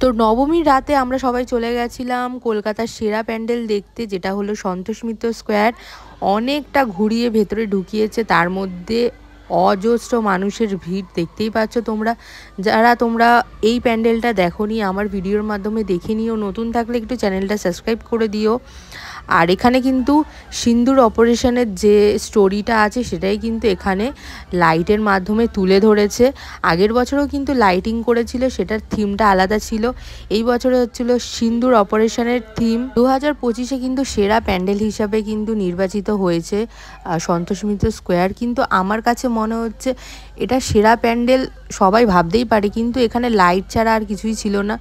তো নবমীর রাতে আমরা সবাই চলে গেছিলাম কলকাতার সেরা প্যান্ডেল দেখতে, যেটা হলো সন্তোষ মিত্র স্কোয়ার। অনেকটা ঘুরিয়ে ভেতরে ঢুকিয়েছে, তার মধ্যে অজস্র মানুষের ভিড় দেখতেই পাচ্ছ তোমরা। যারা তোমরা এই প্যান্ডেলটা দেখোনি আমার ভিডিওর মাধ্যমে দেখে নিও, নতুন থাকলে একটু চ্যানেলটা সাবস্ক্রাইব করে দিও। আর এখানে কিন্তু সিন্দুর অপারেশনের যে স্টোরিটা আছে সেটাই কিন্তু এখানে লাইটের মাধ্যমে তুলে ধরেছে। আগের বছরও কিন্তু লাইটিং করেছিল, সেটার থিমটা আলাদা ছিল। এই বছরে হচ্ছিল সিন্দুর অপারেশনের থিম। 2025-এ কিন্তু সেরা প্যান্ডেল হিসাবে কিন্তু নির্বাচিত হয়েছে সন্তোষ মিত্র স্কোয়ার। কিন্তু আমার কাছে মনে হচ্ছে এটা সেরা প্যান্ডেল সবাই ভাবতেই পারে, কিন্তু এখানে লাইট ছাড়া আর কিছুই ছিল না।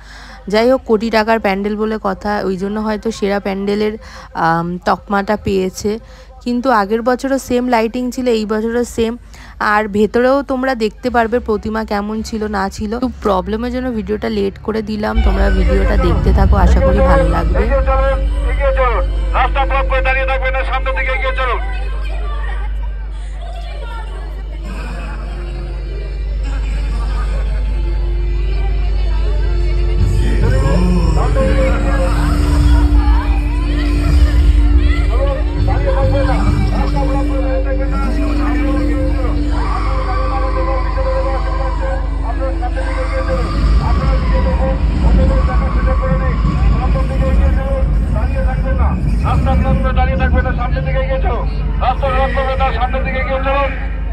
যাই হোক, কোটি টাকার প্যান্ডেল বলে কথা, ওই জন্য হয়তো সেরা প্যান্ডেলের তকমাটা পেয়েছে। কিন্তু আগের বছরও সেম লাইটিং ছিল, এই বছরও সেম। আর ভেতরেও তোমরা দেখতে পারবে প্রতিমা কেমন ছিল না ছিল। খুব প্রবলেমের জন্য ভিডিওটা লেট করে দিলাম, তোমরা ভিডিওটা দেখতে থাকো, আশা করি ভালো লাগবে।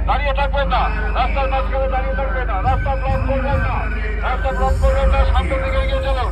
দাঁড়িয়ে থাকবেন না, রাস্তার মাঝখানে দাঁড়িয়ে থাকবেন না, রাস্তা ব্লক করবেন না, রাস্তা ব্লক করবেন না, সামনের দিকে এগিয়ে চলুন।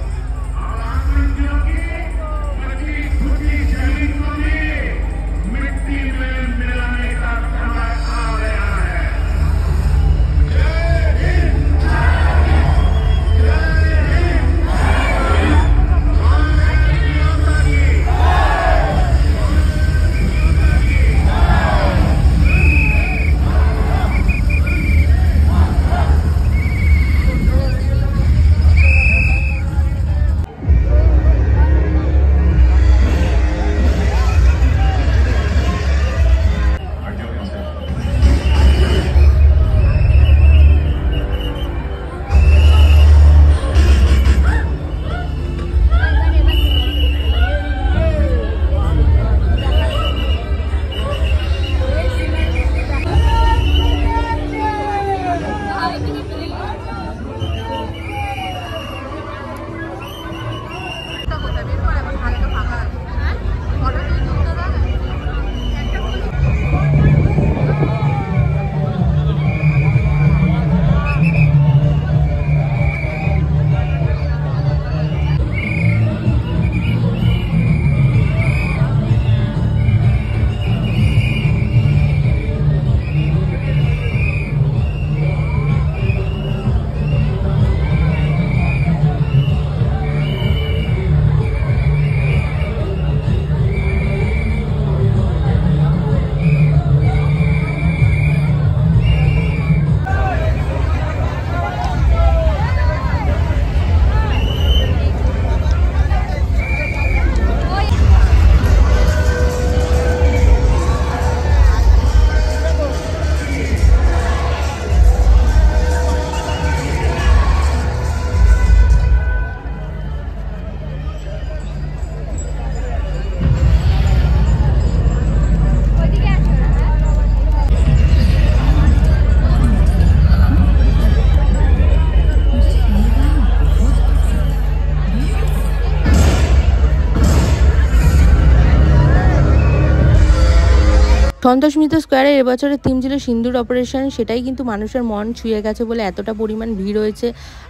সন্তোষ মিত্র স্কোয়ারের এবছরের থিম ছিল সিন্দুর অপারেশন, সেটাই কিন্তু মানুষের মন ছুঁয়ে গেছে বলে এতটা পরিমাণ ভিড় হয়েছে।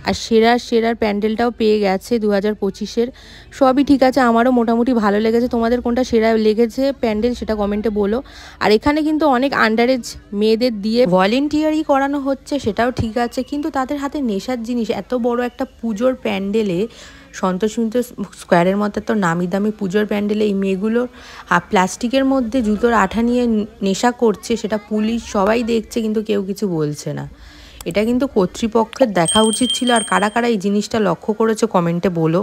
আর সেরার প্যান্ডেলটাও পেয়ে গেছে 2025-এর। সবই ঠিক আছে, আমারও মোটামুটি ভালো লেগেছে। তোমাদের কোনটা সেরা লেগেছে প্যান্ডেল সেটা কমেন্টে বলো। আর এখানে কিন্তু অনেক আন্ডার এজ মেয়েদের দিয়ে ভলেন্টিয়ারই করানো হচ্ছে, সেটাও ঠিক আছে, কিন্তু তাদের হাতে নেশার জিনিস। এত বড় একটা পুজোর প্যান্ডেলে, সন্তোষ মিত্র স্কোয়ারের মধ্যে তো নামি দামি পুজোর প্যান্ডেলে এই মেয়েগুলোর প্লাস্টিকের মধ্যে জুতোর আঠা নিয়ে নেশা করছে, সেটা পুলিশ সবাই দেখছে কিন্তু কেউ কিছু বলছে না। এটা কিন্তু কর্তৃপক্ষের দেখা উচিত ছিল। আর কারা কারা এই জিনিসটা লক্ষ্য করেছে কমেন্টে বলো।